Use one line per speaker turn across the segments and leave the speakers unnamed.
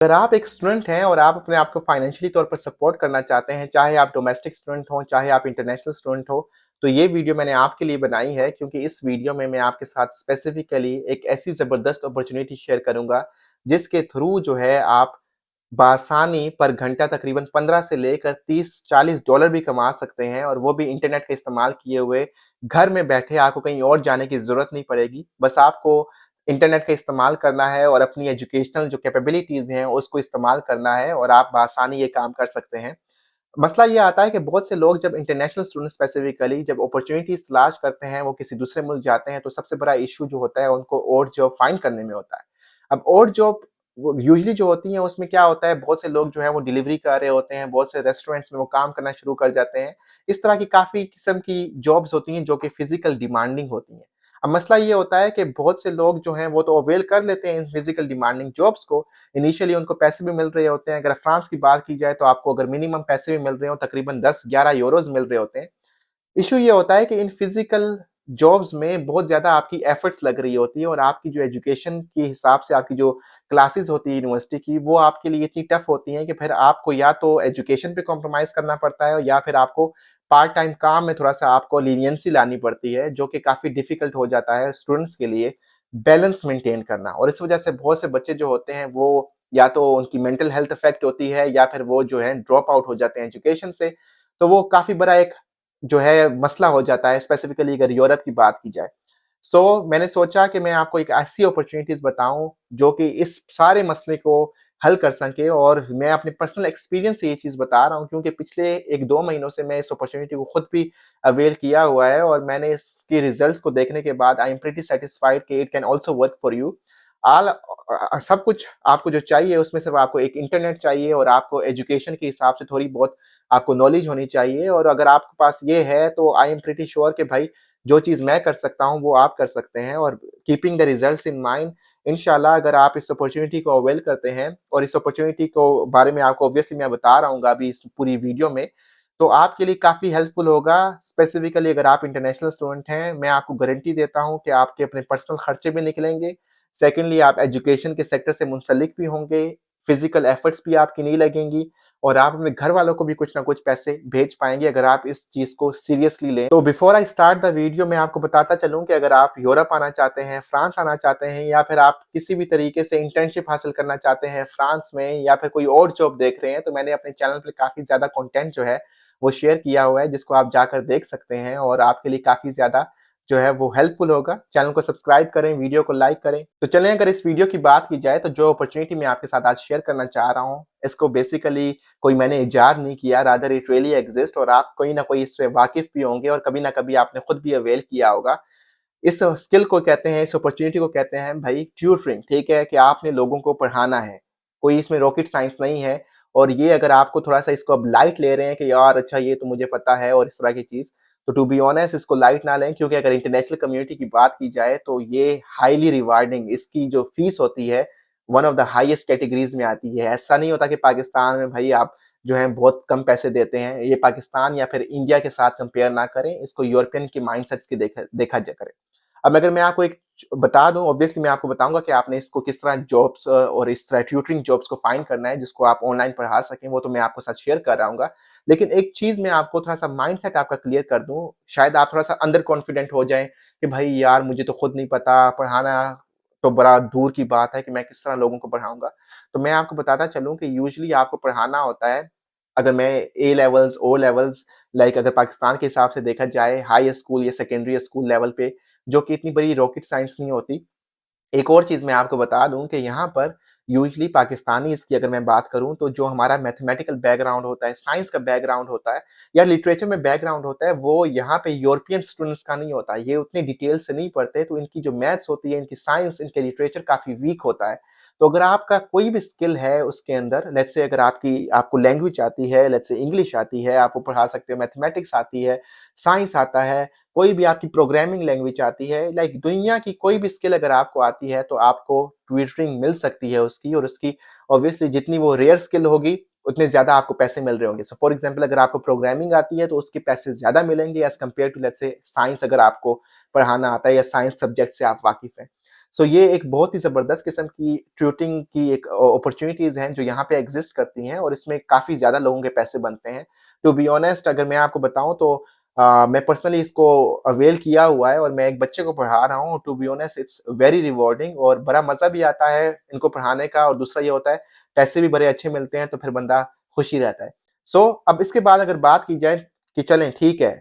अगर आप एक स्टूडेंट हैं और आप अपने आप को फाइनेंशियली तौर पर सपोर्ट करना चाहते हैं, चाहे आप डोमेस्टिक स्टूडेंट हो, चाहे आप इंटरनेशनल स्टूडेंट हो, तो ये वीडियो मैंने आपके लिए बनाई है क्योंकि इस वीडियो में मैं आपके साथ स्पेसिफिकली एक ऐसी ज़बरदस्त अपॉर्चुनिटी शेयर करूँगा, जिसके थ्रू जो है आप बआसानी पर घंटा तकरीबन 15 से लेकर 30-40 डॉलर भी कमा सकते हैं और वो भी इंटरनेट का इस्तेमाल किए हुए। घर में बैठे आपको कहीं और जाने की ज़रूरत नहीं पड़ेगी। बस आपको इंटरनेट का इस्तेमाल करना है और अपनी एजुकेशनल जो कैपेबिलिटीज़ हैं, उसको इस्तेमाल करना है और आप बआसानी ये काम कर सकते हैं। मसला ये आता है कि बहुत से लोग जब इंटरनेशनल स्टूडेंट स्पेसिफिकली जब अपॉर्चुनिटीज़ तलाश करते हैं, वो किसी दूसरे मुल्क जाते हैं, तो सबसे बड़ा इश्यू जो होता है, उनको और जॉब फाइंड करने में होता है। अब और जॉब वो यूजुअली जो होती हैं, उसमें क्या होता है, बहुत से लोग जो हैं, वो डिलीवरी कर रहे होते हैं, बहुत से रेस्टोरेंट्स में वो काम करना शुरू कर जाते हैं। इस तरह की काफ़ी किस्म की जॉब्स होती हैं, जो कि फिज़िकल डिमांडिंग होती हैं। अब मसला ये होता है कि बहुत से लोग जो हैं, वो तो अवेल कर लेते हैं इन फिज़िकल डिमांडिंग जॉब्स को। इनिशियली उनको पैसे भी मिल रहे होते हैं। अगर फ्रांस की बात की जाए, तो आपको अगर मिनिमम पैसे भी मिल रहे हो, तकरीबन 10-11 यूरोज़ मिल रहे होते हैं। इश्यू ये होता है कि इन फिजिकल जॉब्स में बहुत ज़्यादा आपकी एफर्ट्स लग रही होती है और आपकी जो एजुकेशन के हिसाब से आपकी जो क्लासेस होती है यूनिवर्सिटी की, वो आपके लिए इतनी टफ होती हैं कि फिर आपको या तो एजुकेशन पे कॉम्प्रोमाइज़ करना पड़ता है या फिर आपको पार्ट टाइम काम में थोड़ा-सा आपको लीनियंसी लानी पड़ती है, जो कि काफ़ी डिफ़िकल्ट हो जाता है स्टूडेंट्स के लिए बैलेंस मेंटेन करना। और इस वजह से बहुत से बच्चे जो होते हैं, वो या तो उनकी मेंटल हेल्थ इफ़ेक्ट होती है या फिर वो जो है ड्रॉप आउट हो जाते हैं एजुकेशन से। तो वो काफ़ी बड़ा एक जो है मसला हो जाता है, स्पेसिफिकली अगर यूरोप की बात की जाए। मैंने सोचा कि मैं आपको एक ऐसी अपॉर्चुनिटीज़ बताऊँ जो कि इस सारे मसले को हल कर सके और मैं अपने पर्सनल एक्सपीरियंस से ये चीज़ बता रहा हूँ क्योंकि पिछले 1-2 महीनों से मैं इस अपॉर्चुनिटी को खुद भी अवेल किया हुआ है और मैंने इसके रिजल्ट्स को देखने के बाद आई एम प्रीटी सैटिस्फाइड कि it can also work for you. सब कुछ आपको जो चाहिए उसमें सिर्फ आपको एक इंटरनेट चाहिए और आपको एजुकेशन के हिसाब से थोड़ी बहुत आपको नॉलेज होनी चाहिए और अगर आपके पास ये है तो आई एम प्रीटी श्योर कि भाई जो चीज़ मैं कर सकता हूँ वो आप कर सकते हैं और keeping the results in mind इंशाल्लाह अगर आप इस अपॉर्चुनिटी को अवेल करते हैं और इस अपॉर्चुनिटी को बारे में आपको ऑब्वियसली मैं बता रहा हूँ अभी इस पूरी वीडियो में, तो आपके लिए काफ़ी हेल्पफुल होगा। स्पेसिफिकली अगर आप इंटरनेशनल स्टूडेंट हैं, मैं आपको गारंटी देता हूँ कि आपके अपने पर्सनल खर्चे भी निकलेंगे। सेकेंडली आप एजुकेशन के सेक्टर से मुंसलिक भी होंगे, फिजिकल एफर्ट्स भी आपकी नहीं लगेंगी और आप अपने घर वालों को भी कुछ ना कुछ पैसे भेज पाएँगे अगर आप इस चीज़ को सीरियसली लें। तो before I start the video मैं आपको बताता चलूँ कि अगर आप यूरोप आना चाहते हैं, फ्रांस आना चाहते हैं या फिर आप किसी भी तरीके से इंटर्नशिप हासिल करना चाहते हैं फ्रांस में या फिर कोई और जॉब देख रहे हैं, तो मैंने अपने चैनल पे काफ़ी ज़्यादा कंटेंट जो है, वो शेयर किया हुआ है जिसको आप जाकर देख सकते हैं और आपके लिए काफ़ी ज़्यादा जो है वो हेल्पफुल होगा। चैनल को सब्सक्राइब करें, वीडियो को लाइक करें। तो चलें अगर इस वीडियो की बात की जाए तो जो अपॉर्चुनिटी मैं आपके साथ आज शेयर करना चाह रहा हूँ, इसको बेसिकली कोई मैंने इजाद नहीं किया, रादर इट रियली एग्जिस्ट और आप कोई ना कोई इससे वाकिफ भी होंगे और कभी ना कभी आपने खुद भी अवेल किया होगा। इस स्किल को कहते हैं, इस अपॉर्चुनिटी को कहते हैं भाई ट्यूटरिंग, ठीक है? कि आपने लोगों को पढ़ाना है। कोई इसमें रॉकेट साइंस नहीं है और ये अगर आपको थोड़ा-सा इसको अब लाइट ले रहे हैं कि यार अच्छा ये तो मुझे पता है और इस तरह की चीज़, तो टू बी ऑनेस्ट इसको लाइट ना लें क्योंकि अगर इंटरनेशनल कम्युनिटी की बात की जाए तो ये हाइली रिवार्डिंग इसकी जो फीस होती है, one of the highest categories में आती है। ऐसा नहीं होता कि पाकिस्तान में भाई आप जो है बहुत कम पैसे देते हैं। ये पाकिस्तान या फिर इंडिया के साथ कंपेयर ना करें, इसको यूरोपियन के माइंडसेट्स की देखा जा करें। अब अगर मैं आपको एक बता दूँ, ऑब्वियसली मैं आपको बताऊँगा कि आपने इसको किस तरह जॉब्स और इस तरह ट्यूटरिंग जॉब्स को फाइंड करना है जिसको आप ऑनलाइन पढ़ा सकें, वो तो मैं आपके साथ शेयर कर रहा हूँगा। लेकिन एक चीज़ मैं आपको थोड़ा-सा माइंडसेट आपका क्लियर कर दूँ, शायद आप थोड़ा-सा अंडर कॉन्फिडेंट हो जाएँ कि भाई यार मुझे तो खुद नहीं पता, पढ़ाना तो बड़ा दूर की बात है कि मैं किस तरह लोगों को पढ़ाऊँगा। तो मैं आपको बताता चलूँ कि यूजुअली आपको पढ़ाना होता है, अगर मैं A levels, O levels like अगर पाकिस्तान के हिसाब से देखा जाए हाई स्कूल या सेकेंडरी स्कूल लेवल पे जो कि इतनी बड़ी रॉकेट साइंस नहीं होती। एक और चीज़ मैं आपको बता दूँ कि यहाँ पर यूजुअली पाकिस्तानीज़ की अगर मैं बात करूँ तो जो हमारा मैथमेटिकल बैकग्राउंड होता है, साइंस का बैकग्राउंड होता है या लिटरेचर में बैकग्राउंड होता है, वो यहाँ पे यूरोपियन स्टूडेंट्स का नहीं होता। ये उतनी डिटेल से नहीं पढ़ते, तो इनकी जो मैथ्स होती है, इनकी साइंस, इनके लिटरेचर काफ़ी वीक होता है। तो अगर आपका कोई भी स्किल है उसके अंदर, लेट्स से अगर आपको लैंग्वेज आती है, लेट्स से इंग्लिश आती है, आप वो पढ़ा सकते हो, मैथमेटिक्स आती है, साइंस आता है, कोई भी आपकी प्रोग्रामिंग लैंग्वेज आती है, लाइक दुनिया की कोई भी स्किल अगर आपको आती है तो आपको ट्यूटरिंग मिल सकती है उसकी और उसकी ऑब्वियसली जितनी वो रेयर स्किल होगी उतने ज़्यादा आपको पैसे मिल रहे होंगे। सो फॉर एग्जांपल अगर आपको प्रोग्रामिंग आती है तो उसके पैसे ज़्यादा मिलेंगे as compare to let's say science अगर आपको पढ़ाना आता है या साइंस सब्जेक्ट से आप वाकिफ़ हैं। सो ये एक बहुत ही ज़बरदस्त किस्म की ट्यूटिंग की एक अपॉर्च्युनिटीज़ हैं जो यहाँ पे एग्ज़िस्ट करती हैं और इसमें काफ़ी ज़्यादा लोगों के पैसे बनते हैं। टू बी ऑनेस्ट अगर मैं आपको बताऊँ तो मैं पर्सनली इसको अवेल किया हुआ है और मैं एक बच्चे को पढ़ा रहा हूँ। To be honest it's very rewarding और बड़ा मज़ा भी आता है इनको पढ़ाने का और दूसरा ये होता है पैसे भी बड़े अच्छे मिलते हैं तो फिर बंदा खुश ही रहता है। अब इसके बाद अगर बात की जाए कि चलें ठीक है,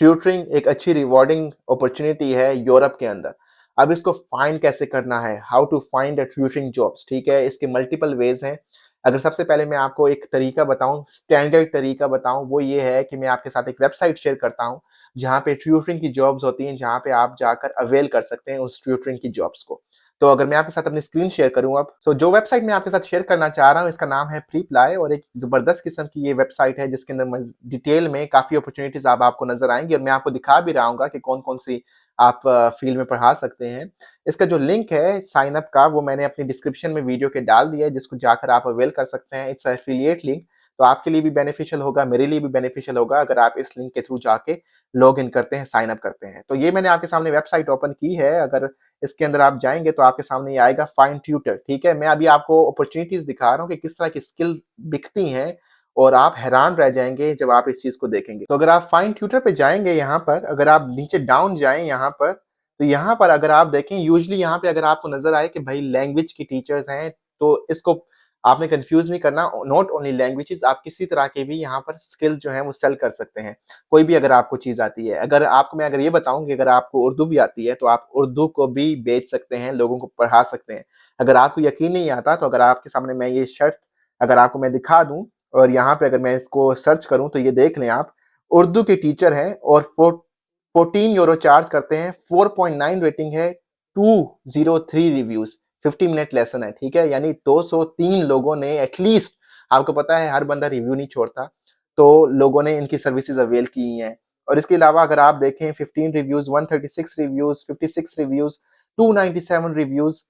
ट्यूटरिंग एक अच्छी रिवार्डिंग अपॉर्च्युनिटी है यूरोप के अंदर। अब इसको फाइंड कैसे करना है, how to find a tutoring jobs, ठीक है? इसके मल्टीपल वेज़ हैं। अगर सबसे पहले मैं आपको एक तरीका बताऊँ, स्टैंडर्ड तरीका बताऊँ, वो ये है कि मैं आपके साथ एक वेबसाइट शेयर करता हूँ, जहाँ पे ट्यूटरिंग की जॉब्स होती हैं, जहाँ पे आप जाकर अवेल कर सकते हैं उस ट्यूटरिंग की जॉब्स को। तो अगर मैं आपके साथ अपनी स्क्रीन शेयर करूँ अब, जो वेबसाइट मैं आपके साथ शेयर करना चाह रहा हूँ, इसका नाम है फ्रीप्लाई और एक ज़बरदस्त किस्म की ये वेबसाइट है, जिसके अंदर मज़ डिटेल में काफ़ी अपॉर्च्युनिटीज़ अब आपको नज़र आएँगी और मैं आपको दिखा भी रहा हूँगा कि कौन-कौन सी आप फ़ील्ड में पढ़ा सकते हैं। इसका जो लिंक है साइन अप का, वो मैंने अपनी डिस्क्रिप्शन में वीडियो के डाल दिया है, जिसको जाकर आप अवेल कर सकते हैं। इट्स एफिलिएट लिंक, तो आपके लिए भी बेनिफिशियल होगा, मेरे लिए भी बेनिफिशियल होगा अगर आप इस लिंक के थ्रू जाके लॉग इन करते हैं, साइन अप करते हैं। तो ये मैंने आपके सामने वेबसाइट ओपन की है, अगर इसके अंदर आप जाएँगे तो आपके सामने ये आएगा फाइंड ट्यूटर, ठीक है? मैं अभी आपको अपॉर्च्युनिटीज़ दिखा रहा हूँ कि किस तरह की स्किल बिकती हैं और आप हैरान रह जाएँगे जब आप इस चीज़ को देखेंगे। तो अगर आप फाइंड ट्यूटर पे जाएँगे यहाँ पर, अगर आप नीचे डाउन जाएँ यहाँ पर, तो यहाँ पर अगर आप देखें यूजुअली यहाँ पे अगर आपको नज़र आए कि भाई लैंग्वेज की टीचर्स हैं, तो इसको आपने कन्फ्यूज़ नहीं करना, नॉट ओनली लैंग्वेजेज़, आप किसी तरह के भी यहाँ पर स्किल जो है वो सेल कर सकते हैं। कोई भी अगर आपको चीज़ आती है। मैं अगर ये बताऊँ कि अगर आपको उर्दू भी आती है, तो आप उर्दू को भी बेच सकते हैं, लोगों को पढ़ा सकते हैं। अगर आपको यकीन नहीं आता, तो अगर आपके सामने मैं ये शर्त अगर आपको मैं दिखा दूँ और यहाँ पे अगर मैं इसको सर्च करूँ, तो ये देख लें आप, उर्दू के टीचर हैं और 14 यूरो चार्ज करते हैं, 4.9 रेटिंग है, 203 रिव्यूज़, 50 मिनट लेसन है, ठीक है? यानी 203 लोगों ने एटलीस्ट, आपको पता है हर बंदा रिव्यू नहीं छोड़ता, तो लोगों ने इनकी सर्विसेज अवेल की हैं। और इसके अलावा अगर आप देखें 15 रिव्यूज, 136 रिव्यूज, 56 रिव्यूज, 297 रिव्यूज।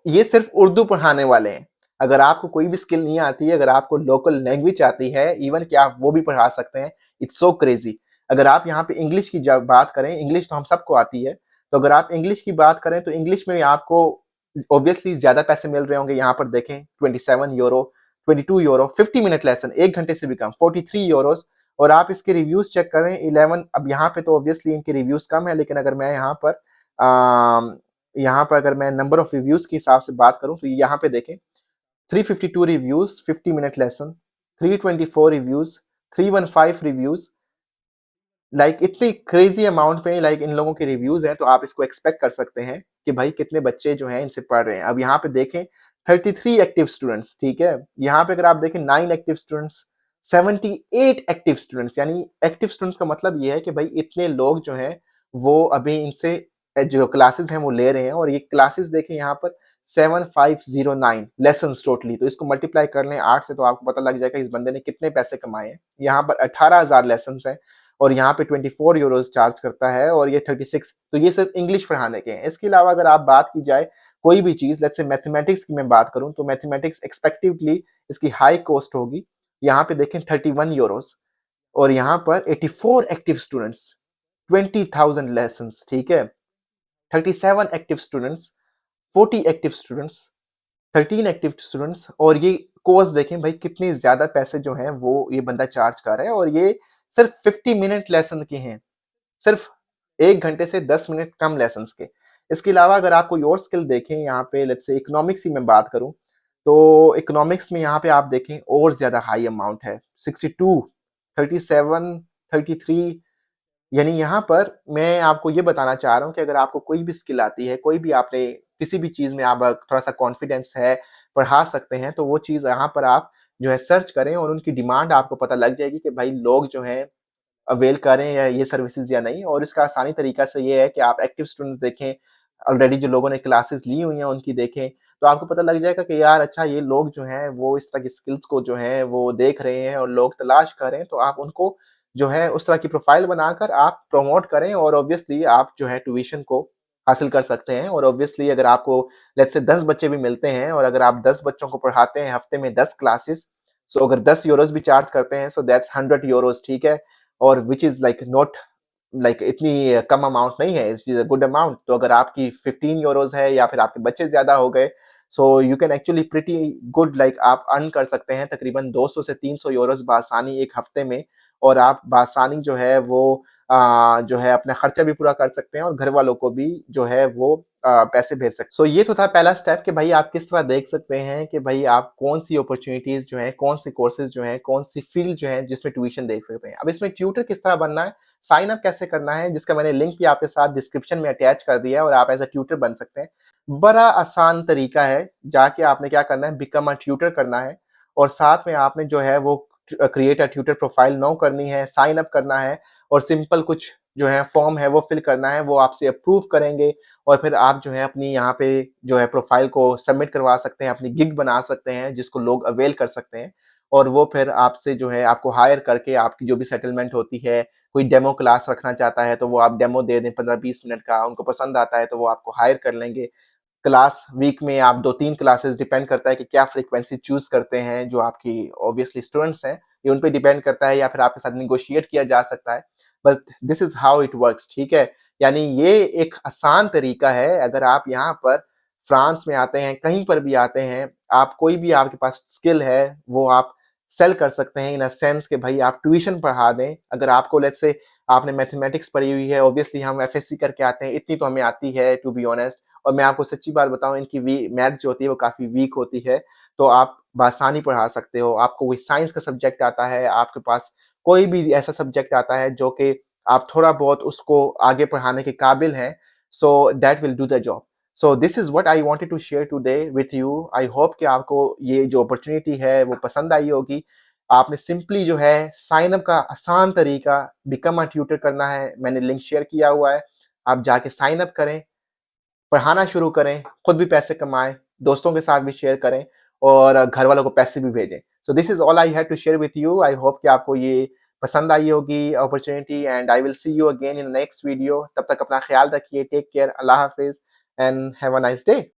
ये सिर्फ उर्दू पढ़ाने वाले हैं। अगर आपको कोई भी स्किल नहीं आती है, अगर आपको लोकल लैंग्वेज आती है, इवन कि आप वो भी पढ़ा सकते हैं, इट्स सो क्रेजी। अगर आप यहाँ पे इंग्लिश की जब बात करें, इंग्लिश तो हम सबको आती है, तो अगर आप इंग्लिश की बात करें तो इंग्लिश में आपको ऑब्वियसली ज्यादा पैसे मिल रहे होंगे। यहाँ पर देखें 27 यूरो, 22 यूरो, 50 मिनट लेसन, 1 घंटे से भी कम, 43 यूरोज। और आप इसके रिव्यूज चेक करें 11, अब यहाँ पे तो ऑब्वियसली इनके रिव्यूज कम है, लेकिन अगर मैं यहाँ पर अगर मैं नंबर ऑफ रिव्यूज के हिसाब से बात करूं तो यहाँ पे देखें 352 reviews, 50 minute lesson, 324 reviews, 315 reviews. इतनी क्रेजी अमाउंट पे इन लोगों के रिव्यूज हैं, तो आप इसको एक्सपेक्ट कर सकते हैं कि भाई कितने बच्चे जो हैं इनसे पढ़ रहे हैं। अब यहाँ पे देखें 33 एक्टिव स्टूडेंट्स, ठीक है? यहाँ पे अगर आप देखें 9 एक्टिव स्टूडेंट्स, 78 एक्टिव स्टूडेंट्स। यानी एक्टिव स्टूडेंट्स का मतलब ये है कि भाई इतने लोग जो हैं वो अभी इनसे जो क्लासेस हैं वो ले रहे हैं। और ये क्लासेस देखें यहाँ पर 7509 लेसन टोटली, तो इसको मल्टीप्लाई कर लें 8 से, तो आपको पता लग जाएगा इस बंदे ने कितने पैसे कमाए हैं। यहाँ पर 18,000 लेसन हैं और यहाँ पे 24 यूरोज चार्ज करता है और ये 36। तो ये सिर्फ इंग्लिश पढ़ाने के हैं। इसके अलावा अगर आप बात की जाए कोई भी चीज, लेट्स से मैथमेटिक्स की मैं बात करूं, तो मैथमेटिक्स एक्सपेक्टिवली इसकी हाई कॉस्ट होगी। यहाँ पे देखें 31 यूरोज और यहाँ पर 84 एक्टिव स्टूडेंट्स, 20,000 लेसन, ठीक है? 37 active students, 40 active students, 13 active students. और ये कोर्स देखें भाई कितने ज्यादा पैसे जो हैं वो ये बंदा चार्ज कर रहा है और ये सिर्फ 50 मिनट लेसन के हैं, सिर्फ 1 घंटे से 10 मिनट कम लेसन के। इसके अलावा अगर आप कोई और स्किल देखें, यहाँ पे लेट्स से इकोनॉमिक्स ही मैं बात करूं, तो इकोनॉमिक्स में यहाँ पे आप देखें और ज्यादा हाई अमाउंट है, 62, 37, 33। यानी यहाँ पर मैं आपको ये बताना चाह रहा हूँ कि अगर आपको कोई भी स्किल आती है, कोई भी आपने किसी भी चीज में आप थोड़ा सा कॉन्फिडेंस है, पढ़ा सकते हैं, तो वो चीज यहाँ पर आप जो है सर्च करें और उनकी डिमांड आपको पता लग जाएगी कि भाई लोग जो हैं अवेल करें या ये सर्विसेज या नहीं। और इसका आसानी तरीका से ये है कि आप एक्टिव स्टूडेंट्स देखें, ऑलरेडी जो लोगों ने क्लासेस ली हुई हैं उनकी देखें, तो आपको पता लग जाएगा कि यार अच्छा ये लोग जो हैं वो इस तरह की स्किल्स को जो है वो देख रहे हैं और लोग तलाश कर रहे हैं। तो आप उनको जो है उस तरह की प्रोफाइल बनाकर आप प्रमोट करें और ऑब्वियसली आप जो है ट्यूशन को हासिल कर सकते हैं। और ऑब्वियसली अगर आपको लेट्स से 10 बच्चे भी मिलते हैं और अगर आप 10 बच्चों को पढ़ाते हैं हफ्ते में 10 क्लासेस, सो अगर 10 यूरोज भी चार्ज करते हैं, सो दैट्स 100 यूरोज, ठीक है? और which is like not like इतनी कम अमाउंट नहीं है, it is a good amount. तो अगर आपकी 15 यूरोज़ है या फिर आपके बच्चे ज़्यादा हो गए, so you can actually pretty good, like आप अर्न कर सकते हैं तकरीबन 200 से 300 यूरोज़ बासानी एक हफ्ते में, और आप बासानी जो है वो जो है अपना खर्चा भी पूरा कर सकते हैं और घर वालों को भी जो है वो पैसे भेज सकते हैं। सो ये तो था पहला स्टेप कि भाई आप किस तरह देख सकते हैं कि भाई आप कौन-सी अपॉर्च्युनिटीज़ जो हैं, कौन-से कोर्सेज़ जो हैं, कौन-सी फ़ील्ड जो है जिसमें ट्यूशन देख सकते हैं। अब इसमें ट्यूटर किस तरह बनना है, साइन अप कैसे करना है, जिसका मैंने लिंक भी आपके साथ डिस्क्रिप्शन में अटैच कर दिया है और आप एज़ अ ट्यूटर बन सकते हैं। बड़ा आसान तरीका है, जाके आपने क्या करना है, बिकम अ ट्यूटर करना है और साथ में आपने जो है वो create a tutor profile now करनी है, साइन अप करना है और सिंपल कुछ जो है फॉर्म है वो फिल करना है, वो आपसे अप्रूव करेंगे और फिर आप जो है अपनी यहाँ पे जो है प्रोफाइल को सबमिट करवा सकते हैं, अपनी गिग बना सकते हैं जिसको लोग अवेल कर सकते हैं और वो फिर आपसे जो है आपको हायर करके आपकी जो भी सेटलमेंट होती है, कोई डेमो क्लास रखना चाहता है तो वो आप डेमो दे दें 15-20 मिनट का, उनको पसंद आता है तो वो आपको हायर कर लेंगे। क्लास वीक में आप 2-3 क्लासेस, डिपेंड करता है कि क्या फ्रीक्वेंसी चूज़ करते हैं, जो आपकी ऑब्वियसली स्टूडेंट्स हैं, ये उन पे डिपेंड करता है या फिर आपके साथ नेगोशिएट किया जा सकता है। But this is how it works, ठीक है? यानी ये एक आसान तरीका है, अगर आप यहाँ पर फ्रांस में आते हैं, कहीं पर भी आते हैं, आप कोई भी आपके पास स्किल है, वो आप सेल कर सकते हैं इन अ सेंस कि भई आप ट्यूशन पढ़ा दें। अगर आपको लेट्स से आपने मैथमेटिक्स पढ़ी हुई है, ऑब्वियसली हम एफएससी करके आते हैं, इतनी तो हमें आती है टू बी ऑनेस्ट, और मैं आपको सच्ची बात बताऊँ, इनकी मैथ्स जो होती है वो काफ़ी वीक होती है, तो आप बासानी पढ़ा सकते हो। आपको कोई साइंस का सब्जेक्ट आता है, आपके पास कोई भी ऐसा सब्जेक्ट आता है जो कि आप थोड़ा बहुत उसको आगे पढ़ाने के काबिल हैं, so that will do the job. So this is what I wanted to share today with you. I hope कि आपको ये जो अपॉर्च्युनिटी है वो पसंद आई होगी। आपने सिंपली जो है साइन अप का आसान तरीका बिकम अ ट्यूटर करना है, मैंने लिंक शेयर किया हुआ है। आप जाके साइन अप करें, पढ़ाना शुरू करें, खुद भी पैसे कमाएँ, दोस्तों के साथ भी शेयर करें और घर वालों को पैसे भी भेजें। So this is all I had to share with you. I hope कि आपको ये पसंद आई होगी opportunity, and I will see you again in the next video. तब तक अपना ख्याल रखिए, टेक केयर, अल्लाह हाफ़िज़ and have a nice day.